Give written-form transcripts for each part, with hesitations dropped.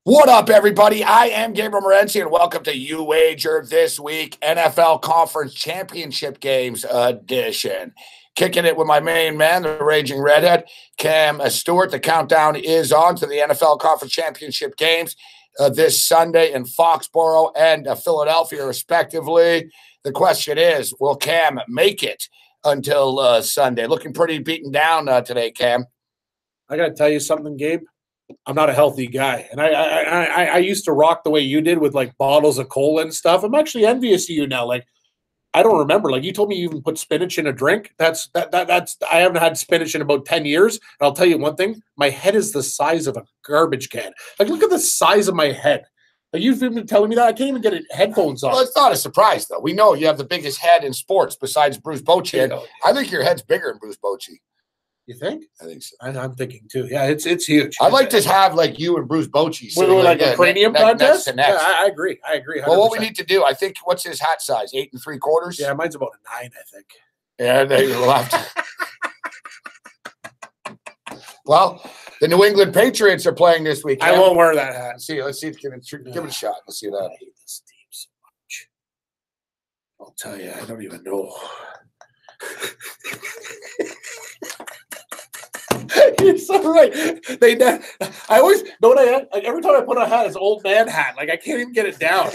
What up, everybody? I am Gabriel Morency, and welcome to You Wager This Week, NFL Conference Championship Games edition. Kicking it with my main man, the Raging Redhead, Cam Stewart. The countdown is on to the NFL Conference Championship Games this Sunday in Foxborough and Philadelphia, respectively. The question is, will Cam make it until Sunday? Looking pretty beaten down today, Cam. I got to tell you something, Gabe. I'm not a healthy guy, and I used to rock the way you did with like bottles of cola and stuff. I'm actually envious of you now. Like, I don't remember. Like, you told me you even put spinach in a drink. That's I haven't had spinach in about 10 years. And I'll tell you one thing: my head is the size of a garbage can. Like, look at the size of my head. Like, you've been telling me that I can't even get headphones on. Well, it's not a surprise though. We know you have the biggest head in sports besides Bruce Bochy. And I think your head's bigger than Bruce Bochy. You think? I think so. I'm thinking too. Yeah, it's huge. I'd like to have like you and Bruce Bochy. With like a cranium contest? Next to next. Yeah, I agree. 100%. Well, what we need to do, I think, what's his hat size? 8 3/4? Yeah, mine's about a 9, I think. Yeah, they will have to. Well, the New England Patriots are playing this week. I won't wear that hat. Let's see if give it a shot. Let's see that. I hate this team so much. I'll tell you, I don't even know. You're so right. I always know what I had. Like, every time I put on a hat, it's an old man hat. Like, I can't even get it down.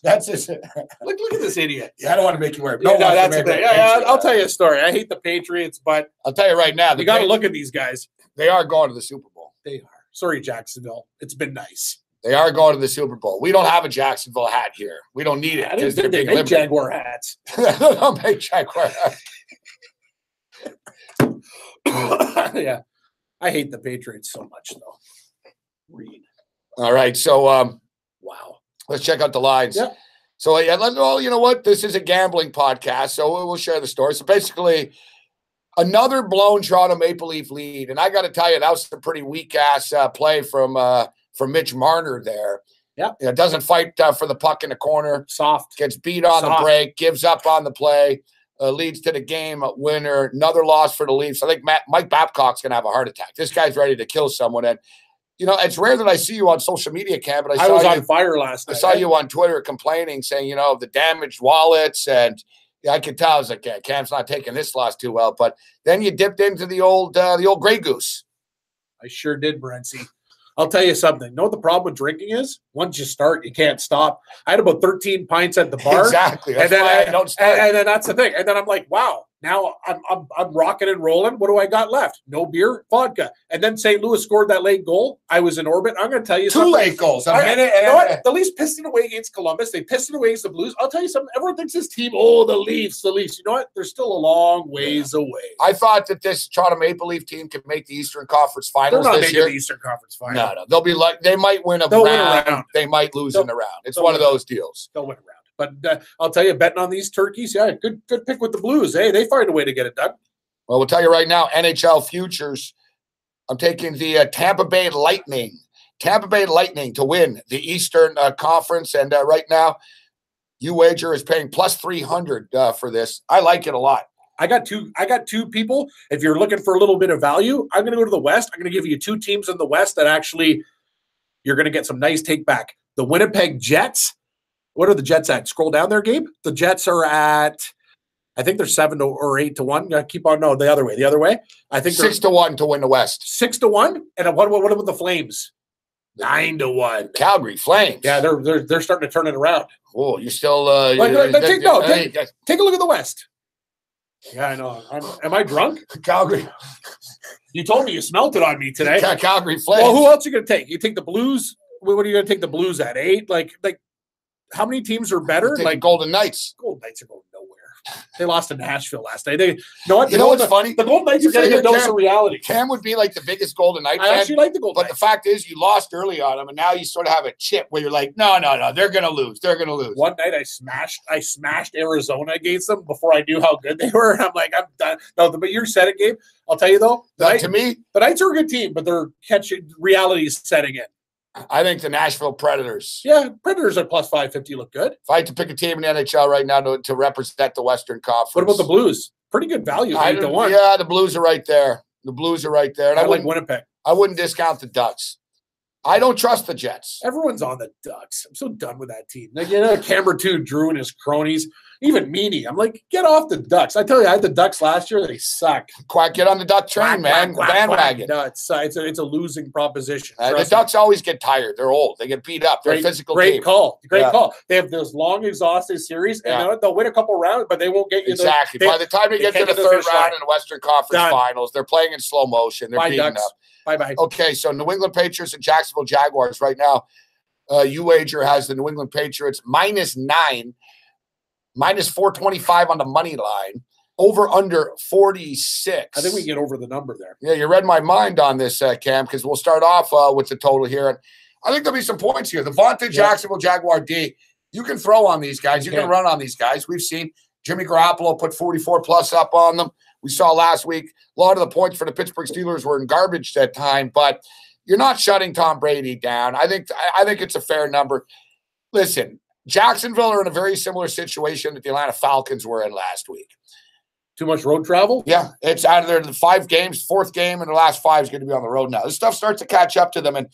That's just look at this idiot. Yeah, I don't want to make you wear it. No, that's the thing. Yeah, I'll tell you a story. I hate the Patriots, but I'll tell you right now, you got to look at these guys. They are going to the Super Bowl. They are. Sorry, Jacksonville. It's been nice. They are going to the Super Bowl. We don't have a Jacksonville hat here. We don't need it. I didn't think they make Jaguar hats. They don't make Jaguar hats. Yeah. I hate the Patriots so much, though. Read. All right. So, wow. Let's check out the lines. Yep. So, yeah, you know what? This is a gambling podcast, so we'll share the story. So, basically, another blown Toronto Maple Leaf lead. And I got to tell you, that was a pretty weak-ass play from Mitch Marner there. Yeah. You know, doesn't fight for the puck in the corner. Soft. Gets beat on the break, gives up on the play. Leads to the game winner. Another loss for the Leafs. I think Mike Babcock's going to have a heart attack. This guy's ready to kill someone. And, you know, it's rare that I see you on social media, Cam, but I was on fire last night. I saw you on Twitter complaining, saying, you know, the damaged wallets. And yeah, I could tell. I was like, yeah, Cam's not taking this loss too well. But then you dipped into the old Grey Goose. I sure did, Morency. I'll tell you something. You know what the problem with drinking is? Once you start, you can't stop. I had about 13 pints at the bar. Exactly. That's why I don't start. And then that's the thing. And then I'm like, wow, now I'm rocking and rolling. What do I got left? No beer, vodka. And then St. Louis scored that late goal. I was in orbit. I'm going to tell you something. Two late goals. A minute. You know what? The Leafs pissed it away against Columbus. They pissed it away against the Blues. I'll tell you something. Everyone thinks this team, the Leafs. You know what? They're still a long ways away. I thought that this Toronto Maple Leaf team could make the Eastern Conference Finals this year. They're not making the Eastern Conference Finals. No. They'll be like, they might win a round. They might lose in the round. It's one of those deals. They'll win a round. But I'll tell you, betting on these turkeys, yeah, good pick with the Blues. Hey, they find a way to get it done. Well, we'll tell you right now, NHL futures, I'm taking the Tampa Bay Lightning to win the Eastern Conference. And right now, You Wager is paying plus 300 for this. I like it a lot. I got two people. If you're looking for a little bit of value, I'm going to go to the West. I'm going to give you two teams in the West that actually you're going to get some nice take back. The Winnipeg Jets. What are the Jets at? Scroll down there, Gabe. The Jets are at, I think they're 7 or 8 to 1. Keep on, no, the other way. I think 6 to 1 to win the West. 6 to 1. And what about the Flames? 9 to 1. Calgary Flames. Yeah, they're starting to turn it around. Oh, you still take a look at the West. Yeah, I know. Am I drunk? Calgary. You told me you smelt it on me today. Calgary Flames. Well, who else are you going to take? You take the Blues. What are you going to take the Blues at? 8? Like. How many teams are better? Like Golden Knights. Golden Knights are going nowhere. They lost to Nashville last night. You know what's funny? The Golden Knights are getting a dose of reality. Cam would be like the biggest Golden Knight fan. I actually like the Golden Knights. But the fact is, you lost early on them, and now you sort of have a chip where you're like, no, they're going to lose. They're going to lose. One night I smashed Arizona against them before I knew how good they were. I'm like, I'm done. No, but you said it, Gabe. I'll tell you though. To me, the Knights are a good team, but they're reality is setting in. I think the Nashville Predators. Yeah, Predators are plus 550 look good. If I had to pick a team in the NHL right now to represent the Western Conference. What about the Blues? Pretty good value, 8 to 1. Yeah, the Blues are right there. And I like Winnipeg. I wouldn't discount the Ducks. I don't trust the Jets. Everyone's on the Ducks. I'm so done with that team. Like, Camber 2, Drew and his cronies, even Meany. I'm like, get off the Ducks. I tell you, I had the Ducks last year. They suck. Quack, get on the Duck train, man. Bandwagon. No, it's a losing proposition. The Ducks always get tired. They're old. They get beat up. They're a physical team. Great call. They have this long, exhaustive series, and they'll win a couple rounds, but they won't get you. Exactly. By the time they get to the third round in the Western Conference Finals, they're playing in slow motion. They're beating up. Bye-bye. Okay, so New England Patriots and Jacksonville Jaguars right now. UWager has the New England Patriots -9, -425 on the money line, over under 46. I think we can get over the number there. Yeah, you read my mind on this, Cam, because we'll start off with the total here. And I think there'll be some points here. The vaunted Jacksonville Jaguar D, you can throw on these guys. You can run on these guys. We've seen Jimmy Garoppolo put 44+ up on them. We saw last week a lot of the points for the Pittsburgh Steelers were in garbage that time, but you're not shutting Tom Brady down. I think it's a fair number. Listen, Jacksonville are in a very similar situation that the Atlanta Falcons were in last week. Too much road travel? Yeah, it's out of there. The 5 games, 4th game in the last 5 is going to be on the road now. This stuff starts to catch up to them. And,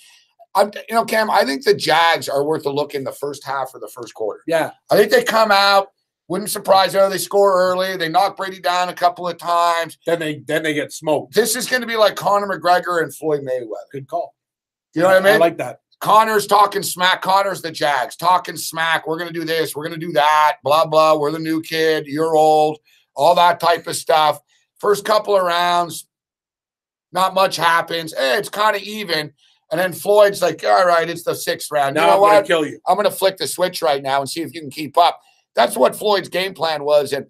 Cam, I think the Jags are worth a look in the first half or the first quarter. Yeah. I think they come out. Wouldn't surprise you. They score early. They knock Brady down a couple of times. Then they get smoked. This is going to be like Conor McGregor and Floyd Mayweather. Good call. You know what I mean? I like that. Conor's talking smack. Conor's the Jags talking smack. We're going to do this. We're going to do that. Blah, blah. We're the new kid. You're old. All that type of stuff. First couple of rounds, not much happens. It's kind of even. And then Floyd's like, all right, it's the 6th round. Now I'm going to kill you. I'm going to flick the switch right now and see if you can keep up. That's what Floyd's game plan was. And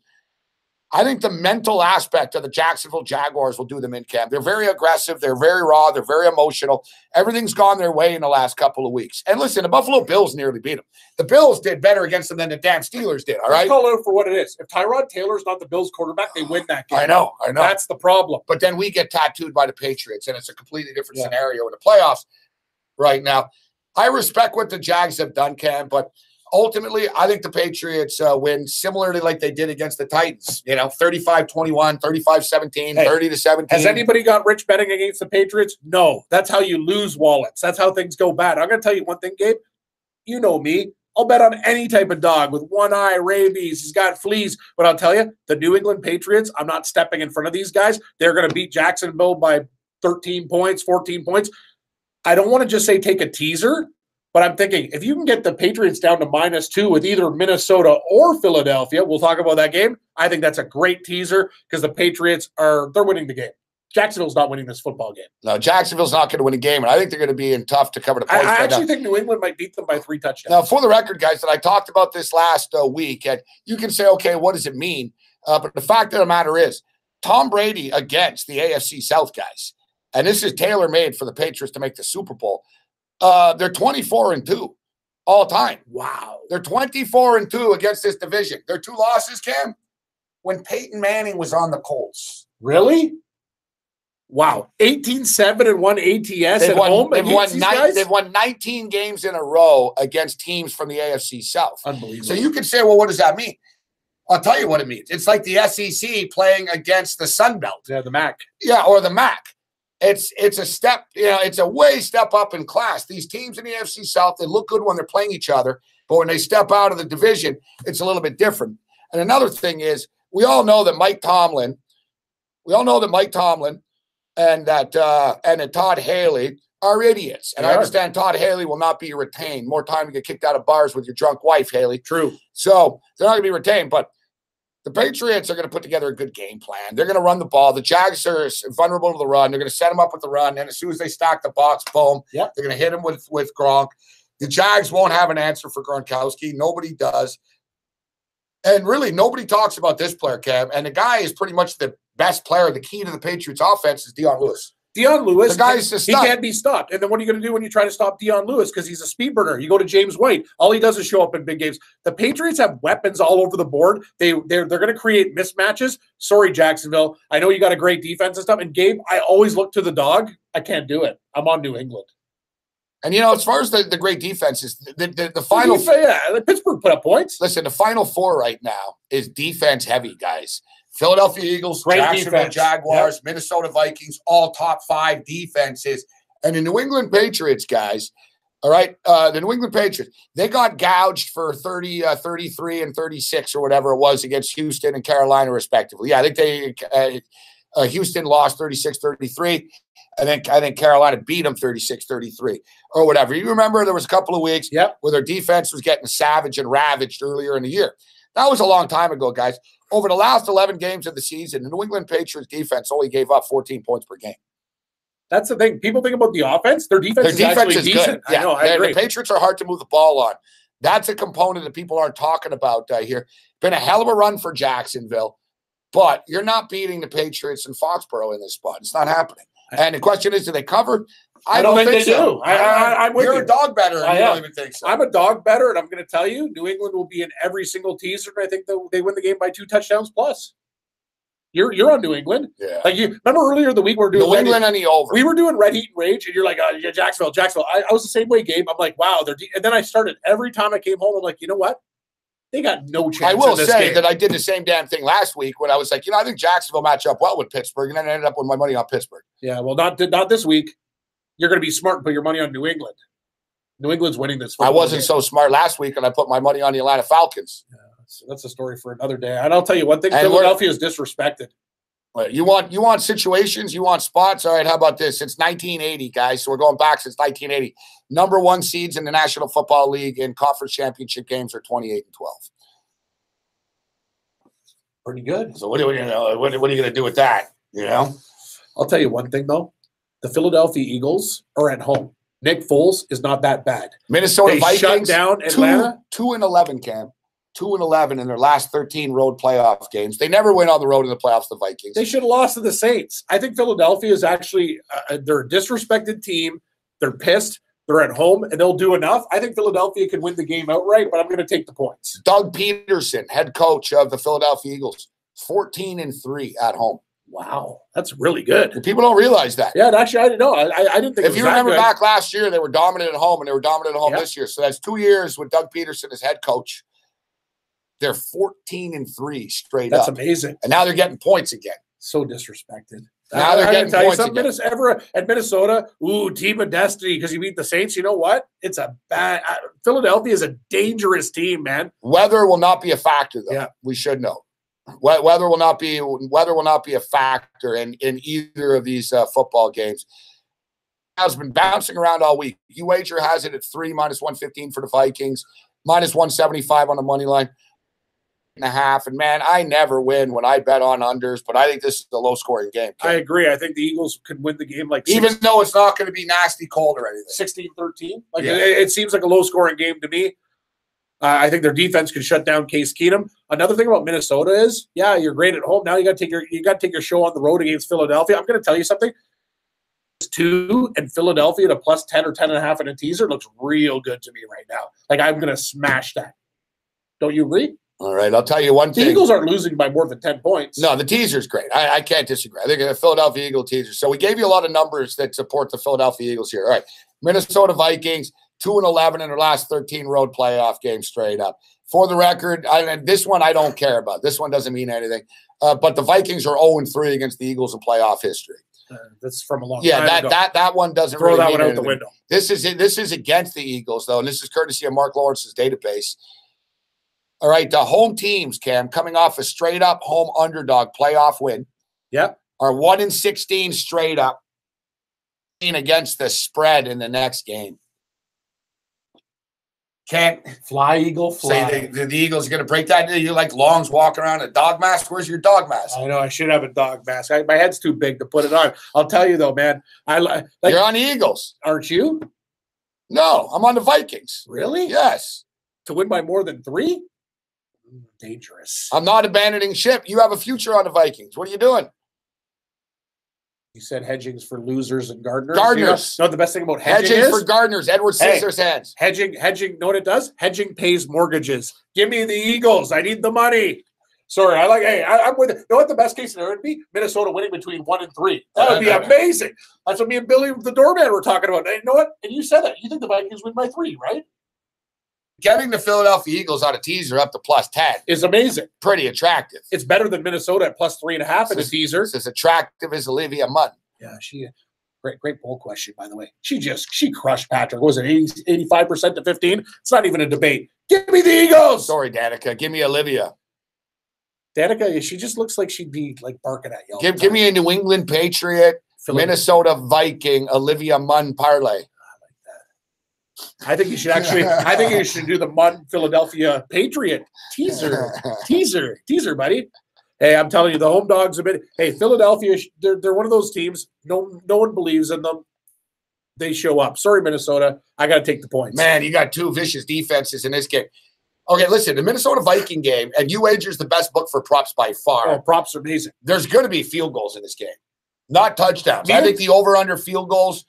I think the mental aspect of the Jacksonville Jaguars will do them in, Cam. They're very aggressive. They're very raw. They're very emotional. Everything's gone their way in the last couple of weeks. And listen, the Buffalo Bills nearly beat them. The Bills did better against them than the damn Steelers did, all right? Let's call it for what it is. If Tyrod Taylor's not the Bills quarterback, they win that game. I know. That's the problem. But then we get tattooed by the Patriots, and it's a completely different scenario in the playoffs right now. I respect what the Jags have done, Cam, but ultimately, I think the Patriots win similarly like they did against the Titans. 35-21, 35-17, 30-17. Has anybody got rich betting against the Patriots? No. That's how you lose wallets. That's how things go bad. I'm going to tell you one thing, Gabe. You know me. I'll bet on any type of dog with one eye, rabies. He's got fleas. But I'll tell you, the New England Patriots, I'm not stepping in front of these guys. They're going to beat Jacksonville by 13 points, 14 points. I don't want to just say take a teaser. But I'm thinking, if you can get the Patriots down to -2 with either Minnesota or Philadelphia, we'll talk about that game. I think that's a great teaser because the Patriots they're winning the game. Jacksonville's not winning this football game. No, Jacksonville's not going to win a game, and I think they're going to be in tough to cover the points. I actually think New England might beat them by 3 touchdowns. Now, for the record, guys, that I talked about this last week, and you can say, okay, what does it mean? But the fact of the matter is, Tom Brady against the AFC South guys, and this is tailor-made for the Patriots to make the Super Bowl. They're 24-2 all time. Wow. They're 24-2 against this division. Their 2 losses, Cam, when Peyton Manning was on the Colts. Really? Wow. 18-7 and 1 ATS at home. They've won 19 games in a row against teams from the AFC South. Unbelievable. So you can say, well, what does that mean? I'll tell you what it means. It's like the SEC playing against the Sun Belt. Yeah, the MAC. Yeah, or the MAC. It's a step, it's a way step up in class. These teams in the AFC South, they look good when they're playing each other, but when they step out of the division, it's a little bit different. And another thing is, we all know that Mike Tomlin and that Todd Haley are idiots. And I understand Todd Haley will not be retained. More time to get kicked out of bars with your drunk wife, Haley. True. So they're not going to be retained, but the Patriots are going to put together a good game plan. They're going to run the ball. The Jags are vulnerable to the run. They're going to set them up with the run. And as soon as they stack the box, boom, they're going to hit them with Gronk. The Jags won't have an answer for Gronkowski. Nobody does. And really, nobody talks about this player, Cam. And the guy is pretty much the best player. The key to the Patriots offense is Dion Lewis. Dion Lewis, the guy's just he can't be stopped. And then what are you going to do when you try to stop Dion Lewis? Because he's a speed burner. You go to James White. All he does is show up in big games. The Patriots have weapons all over the board. They're going to create mismatches. Sorry, Jacksonville. I know you got a great defense and stuff. And Gabe, I always look to the dog. I can't do it. I'm on New England. And, as far as the great defenses, the final – Pittsburgh put up points. Listen, the Final Four right now is defense heavy, guys. Philadelphia Eagles, Jacksonville Jaguars, Minnesota Vikings, all top 5 defenses. And the New England Patriots, guys, all right, the New England Patriots, they got gouged for 30, 33 and 36 or whatever it was against Houston and Carolina, respectively. Yeah, I think Houston lost 36-33. I think Carolina beat them 36-33 or whatever. You remember there was a couple of weeks where their defense was getting savage and ravaged earlier in the year. That was a long time ago, guys. Over the last 11 games of the season, the New England Patriots defense only gave up 14 points per game. That's the thing. People think about the offense. Their defense is actually decent. Yeah, I know. I agree. The Patriots are hard to move the ball on. That's a component that people aren't talking about here. Been a hell of a run for Jacksonville, but you're not beating the Patriots in Foxborough in this spot. It's not happening. And the question is, do they cover? I don't think they so. do. I'm with You're you. a dog better. I don't even think so. I'm a dog better, and I'm going to tell you, New England will be in every single teaser, and I think they win the game by 2 touchdowns plus. You're on New England. Yeah. Like you remember earlier in the week we were doing New England and the over. We were doing Red Heat and Rage, and you're like, yeah, Jacksonville. I was the same way, Gabe. I'm like, wow. And then I started every time I came home. I'm like, you know what? They got no chance. I will in this say game. that I did the same damn thing last week when I was like, I think Jacksonville match up well with Pittsburgh, and then I ended up with my money on Pittsburgh. Yeah, well, not this week. You're going to be smart and put your money on New England. New England's winning this. I wasn't so smart last week, and I put my money on the Atlanta Falcons. Yeah, that's a story for another day. And I'll tell you one thing: Philadelphia is disrespected. You want situations, you want spots. All right, how about this? Since 1980, guys. So we're going back since 1980. Number 1 seeds in the National Football League in conference championship games are 28-12. Pretty good. So what are you going to do with that? I'll tell you one thing though: the Philadelphia Eagles are at home. Nick Foles is not that bad. Minnesota Vikings shut down Atlanta. 2-11, Cam. 2-11 in their last 13 road playoff games. They never went on the road in the playoffs, the Vikings. They should have lost to the Saints. I think Philadelphia is actually they're a disrespected team. They're pissed. They're at home, and they'll do enough. I think Philadelphia can win the game outright, but I'm going to take the points. Doug Peterson, head coach of the Philadelphia Eagles, 14-3 at home. Wow, that's really good. People don't realize that. Yeah, actually, I didn't know. I didn't think. If you remember back last year, they were dominant at home, and they were dominant at home this year. So that's 2 years with Doug Peterson as head coach. They're 14-3 straight up. That's amazing. And now they're getting points again. So disrespected. Now they're getting points again. At Minnesota, team of destiny because you beat the Saints. You know what? It's a bad – Philadelphia is a dangerous team, man. Weather will not be a factor, though. Yeah. We should know. Weather will not be a factor in either of these football games. Has been bouncing around all week. UWager has it at 3 -115 for the Vikings, -175 on the money line. And a half. And man, I never win when I bet on unders, but I think this is a low scoring game. I agree. I think the Eagles could win the game even though it's not going to be nasty cold or anything. 16-13. It seems like a low scoring game to me. I think their defense could shut down Case Keenum. Another thing about Minnesota is, you're great at home. Now you got to take your show on the road against Philadelphia. I'm going to tell you something. 2 and Philadelphia to +10 or 10.5 in a teaser looks real good to me right now. Like I'm going to smash that. Don't you agree? All right, I'll tell you one thing. The Eagles aren't losing by more than 10 points. No, the teaser's great. I can't disagree. I think the Philadelphia Eagle teaser. So we gave you a lot of numbers that support the Philadelphia Eagles here. All right, Minnesota Vikings, 2-11 in their last 13 road playoff games straight up. For the record, this one I don't care about. This one doesn't mean anything. But the Vikings are 0-3 against the Eagles in playoff history. That's from a long time ago. that one doesn't throw really that mean one out anything. the window. This is against the Eagles, though, and this is courtesy of Mark Lawrence's database. All right, the home teams, Cam, coming off a straight-up home underdog playoff win. Yep. Are 1-16 straight up against the spread in the next game. Can't fly, Eagle, fly. Say the Eagles are going to break that. You like Long's walking around in a dog mask? Where's your dog mask? I know. I should have a dog mask. My head's too big to put it on. I'll tell you, though, man. You're on the Eagles. Aren't you? No, I'm on the Vikings. Really? Yes. To win by more than 3? Dangerous. I'm not abandoning ship. You have a future on the Vikings. What are you doing? You said hedging's for losers and gardeners. Gardeners. You know the best thing about hedging is for gardeners. Edward Scissorhands. Hedging. You know what it does? Hedging pays mortgages. Give me the Eagles. I need the money. Sorry, I'm with it. You know what the best case scenario would be? Minnesota winning between 1 and 3. That would be amazing. That's what me and Billy, the doorman, were talking about. And you know what? And you said that. You think the Vikings win by 3, right? Getting the Philadelphia Eagles on a teaser up to +10 is amazing. Pretty attractive. It's better than Minnesota at +3.5 in a teaser. It's as attractive as Olivia Munn. Yeah, Great poll question, by the way. She crushed Patrick. What was it 85% to 15? It's not even a debate. Give me the Eagles. Sorry, Danica. Give me Olivia. Danica, she just looks like she'd be like barking at you. Give me a New England Patriot, Minnesota Viking, Olivia Munn parlay. I think you should actually. I think you should do the Munn Philadelphia Patriot teaser, buddy. Hey, I'm telling you, the home dogs a bit. Hey, Philadelphia, they're one of those teams. No one believes in them. They show up. Sorry, Minnesota. I got to take the points. Man, you got two vicious defenses in this game. Okay, listen, the Minnesota Viking game, and UWager's the best book for props by far. Oh, props are amazing. There's going to be field goals in this game, not touchdowns. I think the over/under field goals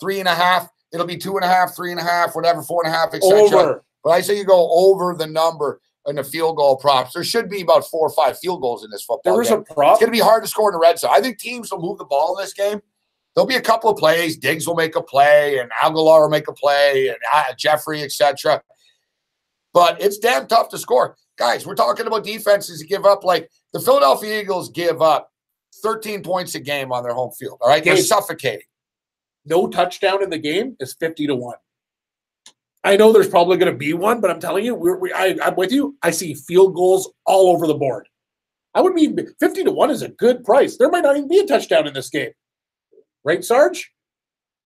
3.5. It'll be 2.5, 3.5, whatever, 4.5, etc. Over. But I say you go over the number in the field goal props. There should be about 4 or 5 field goals in this football game. A prop. It's going to be hard to score in the red zone. I think teams will move the ball in this game. There'll be a couple of plays. Diggs will make a play, and Aguilar will make a play, and Jeffrey, etc. But it's damn tough to score. Guys, we're talking about defenses that give up. Like the Philadelphia Eagles give up 13 points a game on their home field. All right? They're suffocating. No touchdown in the game is 50-1. I know there's probably going to be one, but I'm telling you, I'm with you. I see field goals all over the board. I would be 50-1 is a good price. There might not even be a touchdown in this game. Right, Sarge?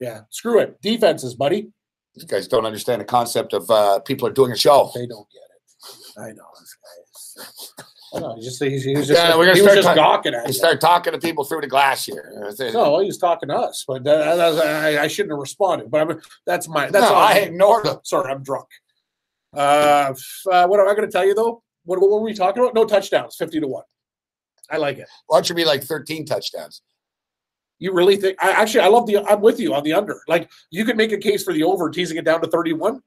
Yeah, screw it. Defenses, buddy. These guys don't understand the concept of people are doing a show. They don't get it. I know this guy is. I know. He was just gawking at you. Start talking to people through the glass here. No, he was talking to us, but I shouldn't have responded. But that's I ignored him. Sorry, I'm drunk. What am I going to tell you though? What were we talking about? No touchdowns, 50-1. I like it. Why don't you be like 13 touchdowns? You really think? I'm with you on the under. Like you could make a case for the over, teasing it down to 31.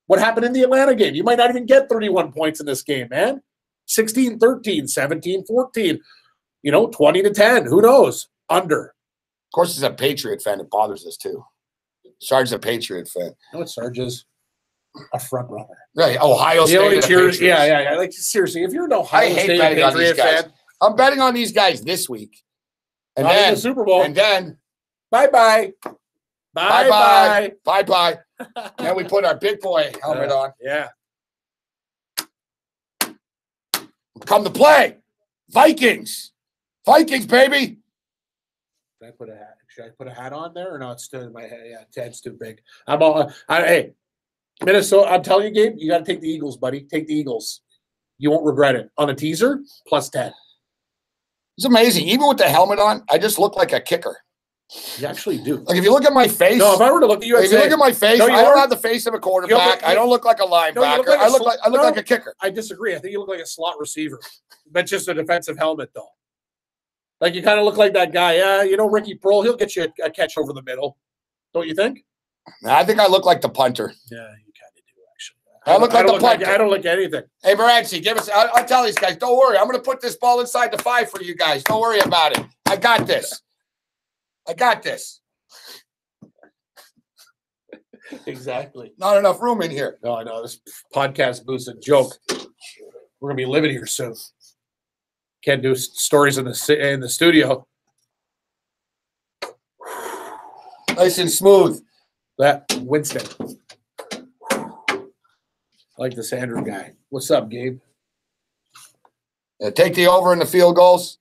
What happened in the Atlanta game? You might not even get 31 points in this game, man. 16-13, 17-14, 20-10. Who knows? Under. Of course, as a Patriot fan, it bothers us too. Sarge's a Patriot fan. You know what Sarge is? A front runner. Right. Ohio State. Yeah. Like seriously, if you're an Ohio State Patriot fan, I'm betting on these guys this week. And then the Super Bowl. And then bye-bye. Bye-bye. Bye-bye. Then we put our big boy helmet on. Yeah. Come to play. Vikings. Vikings, baby. Should I put a hat on there or no? It's still in my head. Yeah, Ted's too big. Hey, Minnesota, I'm telling you, Gabe, you got to take the Eagles, buddy. Take the Eagles. You won't regret it. On a teaser, +10. It's amazing. Even with the helmet on, I just look like a kicker. You actually do. Like if you look at my face. No, if I were to look at you, if you look at my face, I don't have the face of a quarterback. I don't look like a linebacker. I look like a kicker. I disagree. I think you look like a slot receiver. That's just a defensive helmet, though. Like you kind of look like that guy. Yeah, Ricky Pearl. He'll get you a catch over the middle. Don't you think? I think I look like the punter. Yeah, you kind of do actually. I look like the punter. I don't look anything. Hey, Morency, give us. I'll tell these guys. Don't worry. I'm going to put this ball inside the 5 for you guys. Don't worry about it. I got this. I got this. Exactly. Not enough room in here. No, I know. This podcast booth's a joke. We're going to be living here soon. Can't do stories in the studio. Nice and smooth. That Winston. I like this Andrew guy. What's up, Gabe? Take the over in the field goals.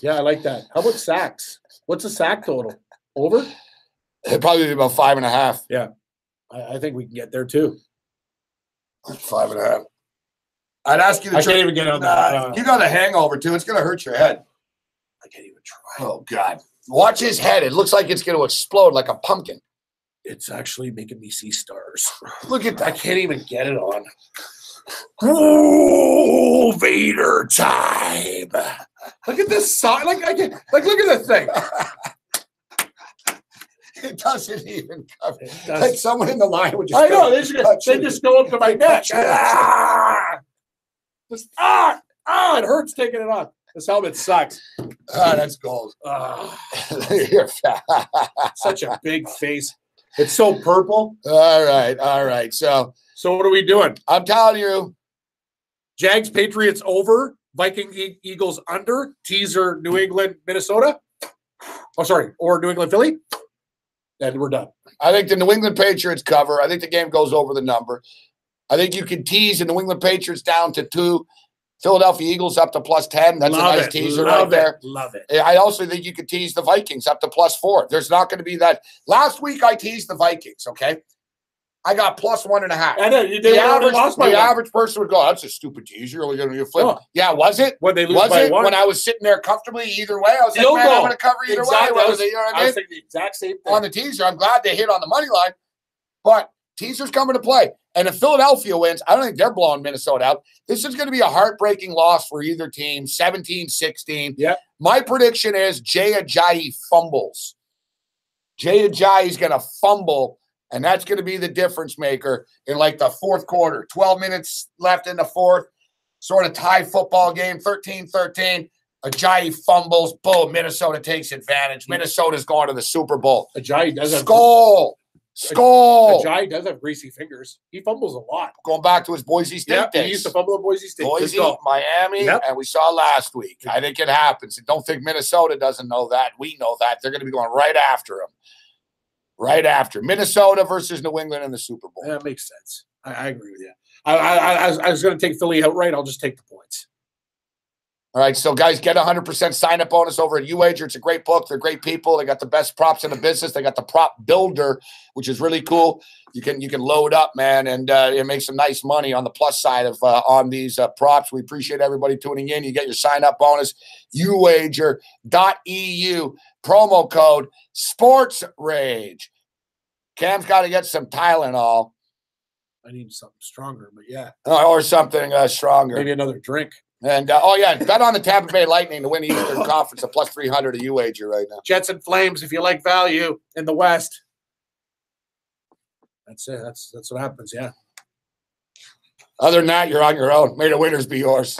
Yeah, I like that. How about sacks? What's the sack total? Over? It'd probably be about 5.5. Yeah. I think we can get there too. 5.5. I'd ask you to I can't even get on that. You got a hangover too. It's going to hurt your head. I can't even try. Oh, God. Watch his head. It looks like it's going to explode like a pumpkin. It's actually making me see stars. Look at that. I can't even get it on. Oh, Vader time. Look at this side. Look at this thing. It doesn't even cover. Like someone in the line would just. I know. They just go up to my neck. It hurts taking it off. This helmet sucks. That's gold. You're fat. Such a big face. It's so purple. All right. So what are we doing? I'm telling you. Jags, Patriots over. Viking, Eagles under. Teaser, New England, Minnesota. Oh, sorry. Or New England, Philly. then we're done. I think the New England Patriots cover. I think the game goes over the number. I think you can tease the New England Patriots down to 2. Philadelphia Eagles up to +10. That's a nice teaser right there. Love it. I also think you could tease the Vikings up to +4. There's not going to be that. Last week I teased the Vikings, okay? I got +1.5. I know. The average person would go, that's a stupid tease. You're only going to be a flip. Oh. Yeah, was it? When they lose by 1? When I was sitting there comfortably either way, I was like, man, I'm going to cover either way. You know what I was thinking the exact same thing. On the teaser, I'm glad they hit on the money line. But teaser's coming to play. And if Philadelphia wins, I don't think they're blowing Minnesota out. This is going to be a heartbreaking loss for either team, 17-16. Yeah. My prediction is Jay Ajayi fumbles. Jay Ajayi's going to fumble, and that's going to be the difference maker in like the fourth quarter. 12 minutes left in the fourth, sort of tie football game, 13-13. Ajayi fumbles. Boom, Minnesota takes advantage. Minnesota's going to the Super Bowl. Ajayi does have Skull. Ajayi does have greasy fingers. He fumbles a lot. Going back to his Boise State days. He used to fumble at Boise State. Boise, Miami, and we saw last week. I think it happens. Don't think Minnesota doesn't know that. We know that. They're going to be going right after him. Right after. Minnesota versus New England in the Super Bowl. That makes sense. I agree with you. I was going to take Philly outright. I'll just take the points. All right, so guys, get 100% sign-up bonus over at UWager. It's a great book. They're great people. They got the best props in the business. They got the prop builder, which is really cool. You can load up, man, and it makes some nice money on the plus side of on these props. We appreciate everybody tuning in. You get your sign-up bonus, uwager.eu, promo code SportsRage. Cam's got to get some Tylenol. I need something stronger, but yeah. Or something stronger. Maybe another drink. And, bet on the Tampa Bay Lightning to win the Eastern Conference at +300 at UWager right now. Jets and Flames, if you like value in the West. That's it. That's what happens, yeah. Other than that, you're on your own. May the winners be yours.